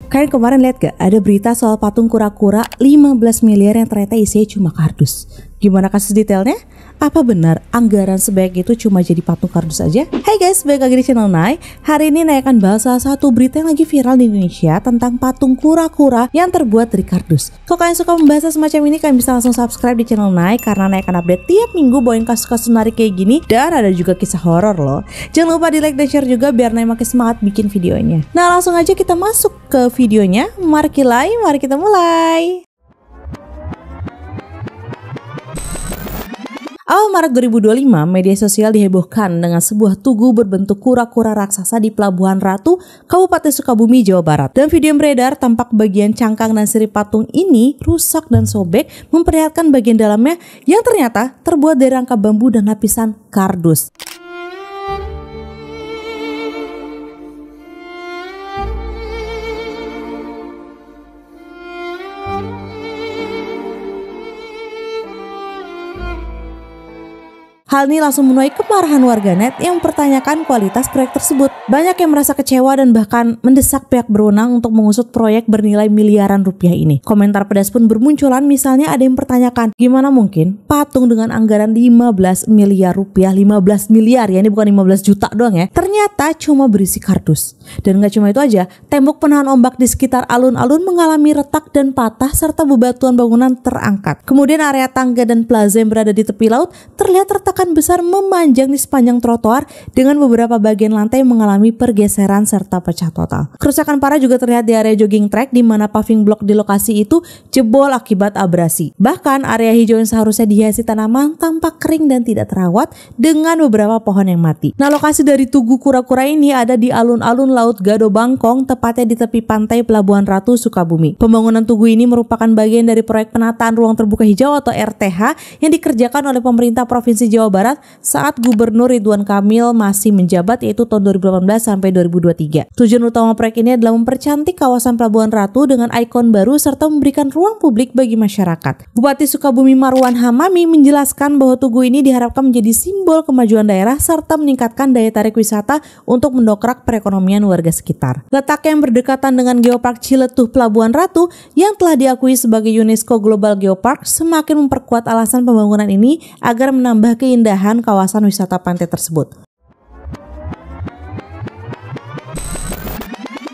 Kalian kemarin lihat gak ada berita soal patung kura-kura 15 miliar yang ternyata isinya cuma kardus? Gimana kasus detailnya? Apa benar anggaran sebaik itu cuma jadi patung kardus aja? Hai guys, balik lagi di channel Nai. Hari ini Nai akan bahas salah satu berita yang lagi viral di Indonesia tentang patung kura-kura yang terbuat dari kardus. Kalau kalian suka membahas semacam ini, kalian bisa langsung subscribe di channel Nai karena Nai akan update tiap minggu bawain kasus-kasus menarik kayak gini, dan ada juga kisah horor loh. Jangan lupa di like dan share juga biar Nai makin semangat bikin videonya. Nah, langsung aja kita masuk ke videonya. Mari kita mulai. Awal Maret 2025, media sosial dihebohkan dengan sebuah tugu berbentuk kura-kura raksasa di Pelabuhan Ratu, Kabupaten Sukabumi, Jawa Barat. Dan video yang beredar tampak bagian cangkang dan sirip patung ini rusak dan sobek, memperlihatkan bagian dalamnya yang ternyata terbuat dari rangka bambu dan lapisan kardus. Hal ini langsung menuai kemarahan warganet yang mempertanyakan kualitas proyek tersebut. Banyak yang merasa kecewa dan bahkan mendesak pihak berwenang untuk mengusut proyek bernilai miliaran rupiah ini. Komentar pedas pun bermunculan, misalnya ada yang mempertanyakan, gimana mungkin patung dengan anggaran 15 miliar rupiah, 15 miliar ya, ini bukan 15 juta doang ya, ternyata cuma berisi kardus. Dan gak cuma itu aja, tembok penahan ombak di sekitar alun-alun mengalami retak dan patah serta bebatuan bangunan terangkat. Kemudian area tangga dan plaza yang berada di tepi laut terlihat retak besar memanjang di sepanjang trotoar dengan beberapa bagian lantai mengalami pergeseran serta pecah total. Kerusakan parah juga terlihat di area jogging track di mana paving block di lokasi itu jebol akibat abrasi. Bahkan area hijau yang seharusnya dihiasi tanaman tampak kering dan tidak terawat dengan beberapa pohon yang mati. Nah, lokasi dari tugu kura-kura ini ada di alun-alun Laut Gado Bangkong, tepatnya di tepi pantai Pelabuhan Ratu, Sukabumi. Pembangunan tugu ini merupakan bagian dari proyek penataan ruang terbuka hijau atau RTH yang dikerjakan oleh pemerintah Provinsi Jawa Barat saat Gubernur Ridwan Kamil masih menjabat, yaitu tahun 2018 sampai 2023. Tujuan utama proyek ini adalah mempercantik kawasan Pelabuhan Ratu dengan ikon baru serta memberikan ruang publik bagi masyarakat. Bupati Sukabumi Marwan Hamami menjelaskan bahwa tugu ini diharapkan menjadi simbol kemajuan daerah serta meningkatkan daya tarik wisata untuk mendongkrak perekonomian warga sekitar. Letaknya yang berdekatan dengan Geopark Ciletuh Pelabuhan Ratu yang telah diakui sebagai UNESCO Global Geopark semakin memperkuat alasan pembangunan ini agar menambah keindahan kawasan wisata pantai tersebut.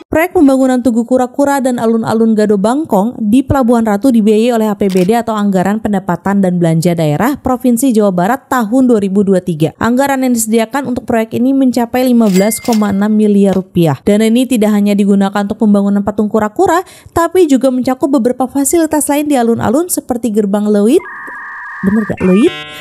Proyek pembangunan tugu kura-kura dan alun-alun Gado Bangkong di Pelabuhan Ratu dibiayai oleh APBD atau Anggaran Pendapatan dan Belanja Daerah Provinsi Jawa Barat tahun 2023. Anggaran yang disediakan untuk proyek ini mencapai 15,6 miliar rupiah. Dan ini tidak hanya digunakan untuk pembangunan patung kura-kura, tapi juga mencakup beberapa fasilitas lain di alun-alun seperti gerbang leuit,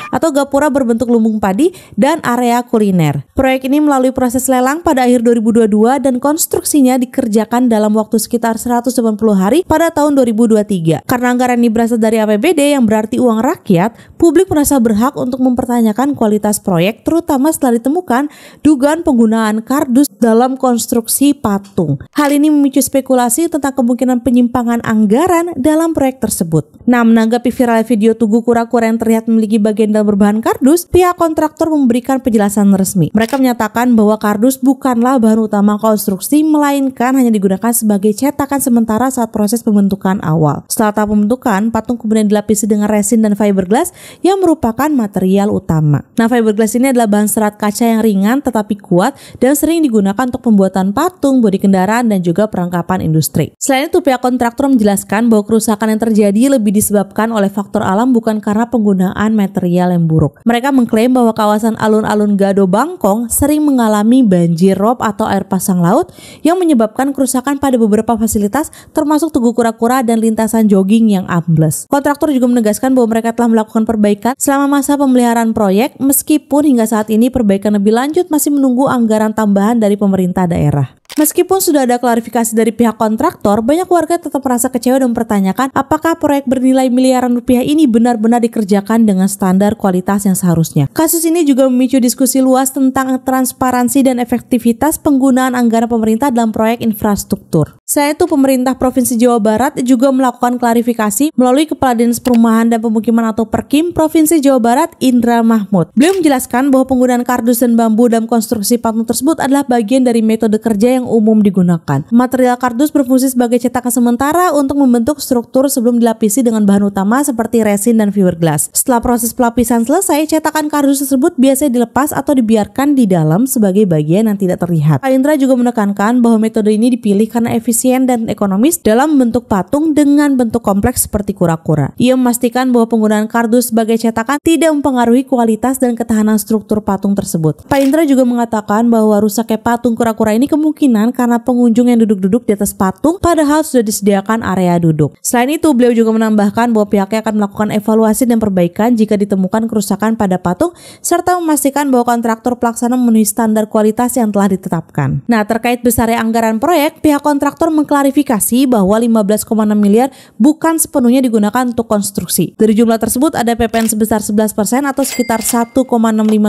atau gapura berbentuk lumbung padi dan area kuliner. Proyek ini melalui proses lelang pada akhir 2022 dan konstruksinya dikerjakan dalam waktu sekitar 180 hari pada tahun 2023. Karena anggaran ini berasal dari APBD yang berarti uang rakyat, publik merasa berhak untuk mempertanyakan kualitas proyek, terutama setelah ditemukan dugaan penggunaan kardus dalam konstruksi patung. Hal ini memicu spekulasi tentang kemungkinan penyimpangan anggaran dalam proyek tersebut. Nah, menanggapi viral video tugu kura-kura yang terlihat memiliki bagian dalam berbahan kardus, pihak kontraktor memberikan penjelasan resmi. Mereka menyatakan bahwa kardus bukanlah bahan utama konstruksi, melainkan hanya digunakan sebagai cetakan sementara saat proses pembentukan awal. Setelah tahap pembentukan, patung kemudian dilapisi dengan resin dan fiberglass yang merupakan material utama. Nah, fiberglass ini adalah bahan serat kaca yang ringan tetapi kuat dan sering digunakan untuk pembuatan patung, bodi kendaraan, dan juga perlengkapan industri. Selain itu, pihak kontraktor menjelaskan bahwa kerusakan yang terjadi lebih disebabkan oleh faktor alam bukan karena penggunaan material yang buruk. Mereka mengklaim bahwa kawasan alun-alun Gado Bangkong sering mengalami banjir rob atau air pasang laut yang menyebabkan kerusakan pada beberapa fasilitas termasuk tugu kura-kura dan lintasan jogging yang ambles. Kontraktor juga menegaskan bahwa mereka telah melakukan perbaikan selama masa pemeliharaan proyek, meskipun hingga saat ini perbaikan lebih lanjut masih menunggu anggaran tambahan dari pemerintah daerah. Meskipun sudah ada klarifikasi dari pihak kontraktor, banyak warga tetap merasa kecewa dan mempertanyakan apakah proyek bernilai miliaran rupiah ini benar-benar dikerjakan dengan standar kualitas yang seharusnya. Kasus ini juga memicu diskusi luas tentang transparansi dan efektivitas penggunaan anggaran pemerintah dalam proyek infrastruktur. Selain itu, pemerintah Provinsi Jawa Barat juga melakukan klarifikasi melalui Kepala Dinas Perumahan dan Pemukiman atau Perkim Provinsi Jawa Barat, Indra Mahmud. Beliau menjelaskan bahwa penggunaan kardus dan bambu dalam konstruksi patung tersebut adalah bagian dari metode kerja yang yang umum digunakan. Material kardus berfungsi sebagai cetakan sementara untuk membentuk struktur sebelum dilapisi dengan bahan utama seperti resin dan fiberglass. Setelah proses pelapisan selesai, cetakan kardus tersebut biasanya dilepas atau dibiarkan di dalam sebagai bagian yang tidak terlihat. Pak Indra juga menekankan bahwa metode ini dipilih karena efisien dan ekonomis dalam membentuk patung dengan bentuk kompleks seperti kura-kura. Ia memastikan bahwa penggunaan kardus sebagai cetakan tidak mempengaruhi kualitas dan ketahanan struktur patung tersebut. Pak Indra juga mengatakan bahwa rusaknya patung kura-kura ini kemungkinan karena pengunjung yang duduk-duduk di atas patung padahal sudah disediakan area duduk. Selain itu, beliau juga menambahkan bahwa pihaknya akan melakukan evaluasi dan perbaikan jika ditemukan kerusakan pada patung serta memastikan bahwa kontraktor pelaksana memenuhi standar kualitas yang telah ditetapkan. Nah, terkait besarnya anggaran proyek, pihak kontraktor mengklarifikasi bahwa 15,6 miliar bukan sepenuhnya digunakan untuk konstruksi. Dari jumlah tersebut ada PPN sebesar 11% atau sekitar 1,65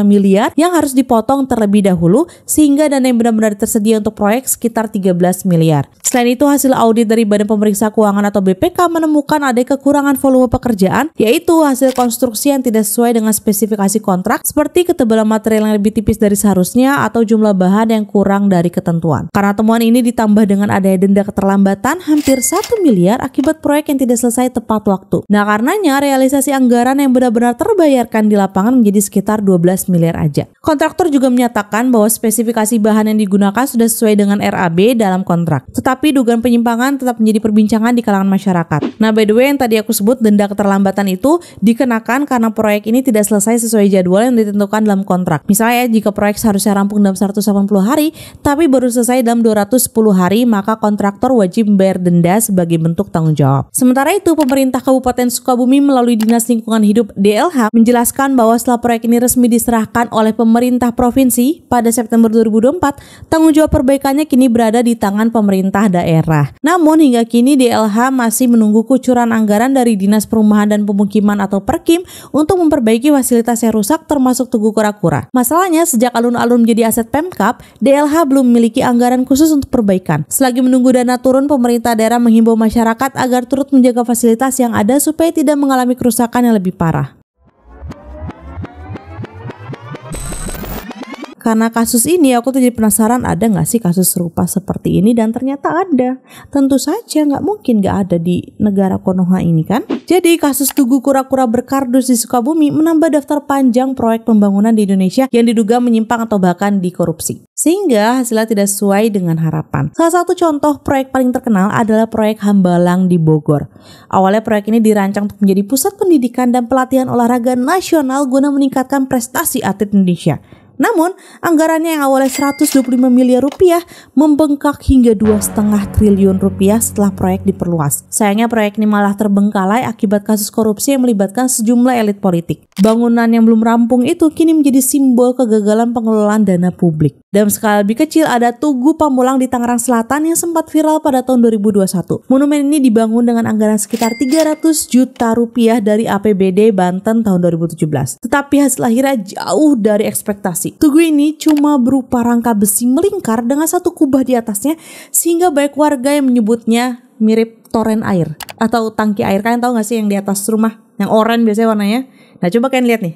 miliar yang harus dipotong terlebih dahulu sehingga dana yang benar-benar tersedia untuk proyek sekitar 13 miliar. Selain itu, hasil audit dari Badan Pemeriksa Keuangan atau BPK menemukan ada kekurangan volume pekerjaan, yaitu hasil konstruksi yang tidak sesuai dengan spesifikasi kontrak seperti ketebalan material yang lebih tipis dari seharusnya atau jumlah bahan yang kurang dari ketentuan. Karena temuan ini ditambah dengan adanya denda keterlambatan hampir 1 miliar akibat proyek yang tidak selesai tepat waktu. Nah, karenanya realisasi anggaran yang benar-benar terbayarkan di lapangan menjadi sekitar 12 miliar aja. Kontraktor juga menyatakan bahwa spesifikasi bahan yang digunakan sudah sesuai dengan RAB dalam kontrak. Tetapi dugaan penyimpangan tetap menjadi perbincangan di kalangan masyarakat. Nah, by the way, yang tadi aku sebut denda keterlambatan itu dikenakan karena proyek ini tidak selesai sesuai jadwal yang ditentukan dalam kontrak. Misalnya, jika proyek seharusnya rampung dalam 180 hari, tapi baru selesai dalam 210 hari, maka kontraktor wajib membayar denda sebagai bentuk tanggung jawab. Sementara itu, pemerintah Kabupaten Sukabumi melalui Dinas Lingkungan Hidup DLH menjelaskan bahwa setelah proyek ini resmi diserahkan oleh pemerintah provinsi pada September 2024, tanggung jawab perbaikannya kini berada di tangan pemerintah daerah. Namun hingga kini DLH masih menunggu kucuran anggaran dari Dinas Perumahan dan Pemukiman atau Perkim untuk memperbaiki fasilitas yang rusak termasuk Tugu Kura-Kura. Masalahnya, sejak alun-alun menjadi aset Pemkab, DLH belum memiliki anggaran khusus untuk perbaikan. Selagi menunggu dana turun, pemerintah daerah menghimbau masyarakat agar turut menjaga fasilitas yang ada supaya tidak mengalami kerusakan yang lebih parah. Karena kasus ini aku tuh jadi penasaran ada nggak sih kasus serupa seperti ini, dan ternyata ada. Tentu saja nggak mungkin nggak ada di negara Konoha ini kan. Jadi kasus Tugu Kura-Kura berkardus di Sukabumi menambah daftar panjang proyek pembangunan di Indonesia yang diduga menyimpang atau bahkan dikorupsi. Sehingga hasilnya tidak sesuai dengan harapan. Salah satu contoh proyek paling terkenal adalah proyek Hambalang di Bogor. Awalnya proyek ini dirancang untuk menjadi pusat pendidikan dan pelatihan olahraga nasional guna meningkatkan prestasi atlet Indonesia. Namun, anggarannya yang awalnya 125 miliar rupiah membengkak hingga 2,5 triliun rupiah setelah proyek diperluas. Sayangnya proyek ini malah terbengkalai akibat kasus korupsi yang melibatkan sejumlah elit politik. Bangunan yang belum rampung itu kini menjadi simbol kegagalan pengelolaan dana publik. Dalam skala lebih kecil ada Tugu Pamulang di Tangerang Selatan yang sempat viral pada tahun 2021. Monumen ini dibangun dengan anggaran sekitar 300 juta rupiah dari APBD Banten tahun 2017. Tetapi hasil akhirnya jauh dari ekspektasi. Tugu ini cuma berupa rangka besi melingkar dengan satu kubah di atasnya, sehingga banyak warga yang menyebutnya mirip toren air atau tangki air. Kalian tahu gak sih yang di atas rumah yang oranye biasanya warnanya? Nah, coba kalian lihat nih.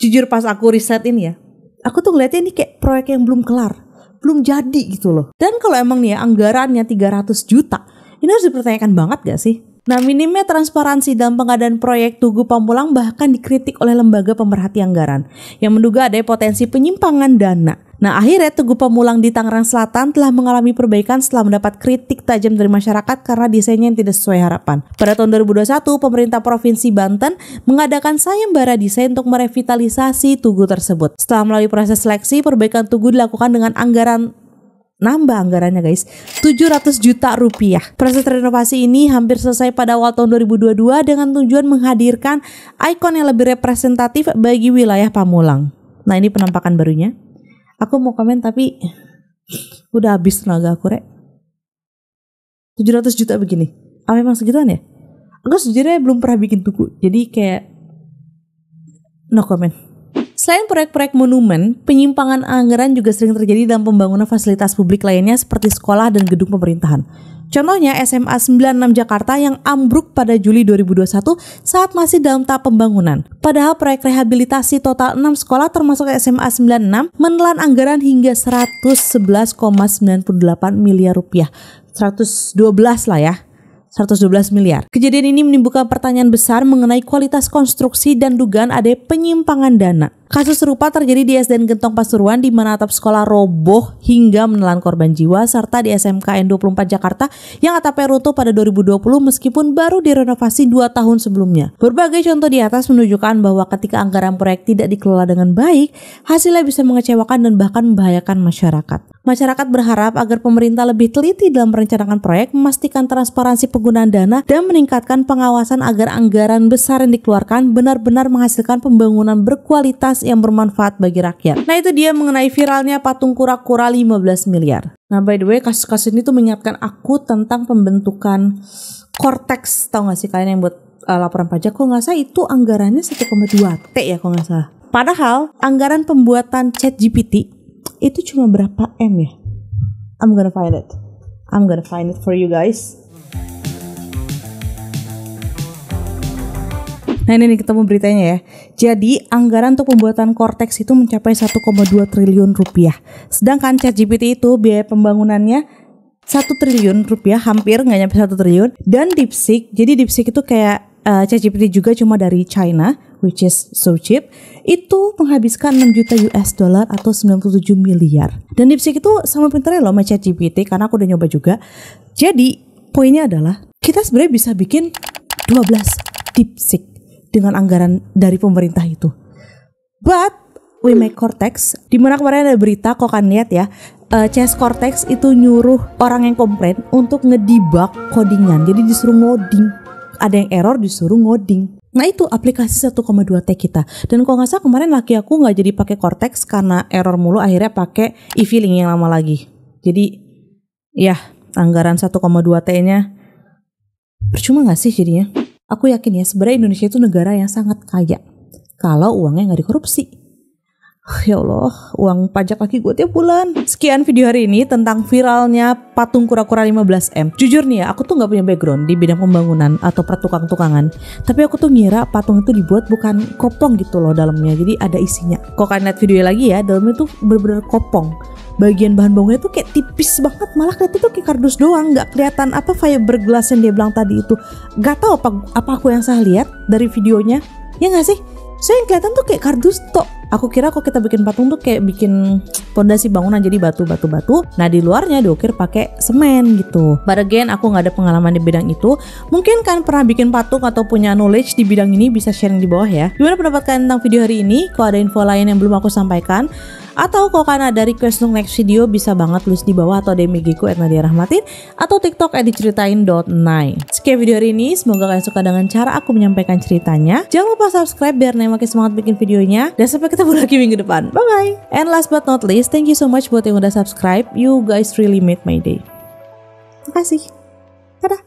Jujur pas aku riset ini ya, aku tuh ngeliatnya ini kayak proyek yang belum kelar, belum jadi gitu loh. Dan kalau emang nih ya anggarannya 300 juta, ini harus dipertanyakan banget gak sih? Nah, minimnya transparansi dalam pengadaan proyek Tugu Pamulang bahkan dikritik oleh lembaga pemerhati anggaran yang menduga ada potensi penyimpangan dana. Nah, akhirnya Tugu Pamulang di Tangerang Selatan telah mengalami perbaikan setelah mendapat kritik tajam dari masyarakat karena desainnya yang tidak sesuai harapan. Pada tahun 2021, pemerintah Provinsi Banten mengadakan sayembara desain untuk merevitalisasi Tugu tersebut. Setelah melalui proses seleksi, perbaikan Tugu dilakukan dengan nambah anggarannya guys, 700 juta rupiah. Proses renovasi ini hampir selesai pada awal tahun 2022 dengan tujuan menghadirkan ikon yang lebih representatif bagi wilayah Pamulang. Nah, ini penampakan barunya. Aku mau komen tapi udah habis tenaga aku, Rek. 700 juta begini. Apa emang segituan ya? Aku sejujurnya belum pernah bikin tugu, jadi kayak no comment. Selain proyek-proyek monumen, penyimpangan anggaran juga sering terjadi dalam pembangunan fasilitas publik lainnya seperti sekolah dan gedung pemerintahan. Contohnya SMA 96 Jakarta yang ambruk pada Juli 2021 saat masih dalam tahap pembangunan. Padahal proyek rehabilitasi total 6 sekolah termasuk SMA 96 menelan anggaran hingga 111,98 miliar rupiah. 112 lah ya. 112 miliar. Kejadian ini menimbulkan pertanyaan besar mengenai kualitas konstruksi dan dugaan ada penyimpangan dana. Kasus serupa terjadi di SDN Gentong Pasuruan di mana atap sekolah roboh hingga menelan korban jiwa, serta di SMKN 24 Jakarta yang atapnya runtuh pada 2020 meskipun baru direnovasi 2 tahun sebelumnya. Berbagai contoh di atas menunjukkan bahwa ketika anggaran proyek tidak dikelola dengan baik, hasilnya bisa mengecewakan dan bahkan membahayakan masyarakat. Masyarakat berharap agar pemerintah lebih teliti dalam merencanakan proyek, memastikan transparansi penggunaan dana, dan meningkatkan pengawasan agar anggaran besar yang dikeluarkan benar-benar menghasilkan pembangunan berkualitas yang bermanfaat bagi rakyat. Nah, itu dia mengenai viralnya patung kura-kura 15 miliar. Nah, by the way, kasus-kasus ini tuh mengingatkan aku tentang pembentukan Cortex. Tahu gak sih kalian yang buat laporan pajak? Kok nggak salah itu anggarannya 1,2 T ya, kok nggak salah. Padahal anggaran pembuatan ChatGPT itu cuma berapa M ya? I'm gonna find it for you guys. Nah, ini ketemu beritanya ya. Jadi anggaran untuk pembuatan Cortex itu mencapai 1,2 triliun rupiah. Sedangkan ChatGPT itu biaya pembangunannya 1 triliun rupiah, hampir nggak nyampe 1 triliun. Dan DeepSeek, jadi DeepSeek itu kayak ChatGPT juga cuma dari China, which is so cheap. Itu menghabiskan 6 juta US dollar atau 97 miliar. Dan DeepSeek itu sama pinternya loh sama ChatGPT, karena aku udah nyoba juga. Jadi poinnya adalah kita sebenarnya bisa bikin 12 DeepSeek dengan anggaran dari pemerintah itu. But we make Cortex. Dimana kemarin ada berita, kok kan lihat ya, CS Cortex itu nyuruh orang yang komplain untuk ngedebug codingan. Jadi disuruh ngoding. Ada yang error disuruh ngoding. Nah, itu aplikasi 1,2 T kita. Dan kalau nggak salah kemarin laki aku nggak jadi pakai Cortex karena error mulu, akhirnya pakai e-filing yang lama lagi. Jadi ya, anggaran 1,2 T-nya percuma nggak sih jadinya? Aku yakin ya, sebenarnya Indonesia itu negara yang sangat kaya kalau uangnya nggak dikorupsi. Ya Allah, uang pajak lagi gue tiap bulan. Sekian video hari ini tentang viralnya patung kura-kura 15M. Jujur nih ya, aku tuh nggak punya background di bidang pembangunan atau pertukang-tukangan. Tapi aku tuh ngira patung itu dibuat bukan kopong gitu loh dalamnya. Jadi ada isinya. Kok kalian lihat video lagi ya, dalamnya tuh bener-bener kopong. Bagian bahan bangunnya tuh kayak tipis banget, malah kelihatan tuh kayak kardus doang, nggak kelihatan apa fiberglass yang dia bilang tadi itu. Gak tahu apa aku yang salah lihat dari videonya, ya nggak sih? Saya yang kelihatan tuh kayak kardus tok. Aku kira kok kita bikin patung tuh kayak bikin fondasi bangunan, jadi batu. Nah, di luarnya diukir pakai semen gitu. But again, aku nggak ada pengalaman di bidang itu. Mungkin kan pernah bikin patung atau punya knowledge di bidang ini, bisa sharing di bawah ya. Gimana pendapat kalian tentang video hari ini? Kalau ada info lain yang belum aku sampaikan, atau kalau kalian ada request untuk next video, bisa banget tulis di bawah atau DM IG ku @nadiarahmatin atau TikTok @diceritain.9. Sekian video hari ini, semoga kalian suka dengan cara aku menyampaikan ceritanya. Jangan lupa subscribe biar Nay makin semangat bikin videonya. Dan sampai ketemu lagi minggu depan. Bye bye. And last but not least, thank you so much buat yang udah subscribe. You guys really made my day. Makasih. Dadah.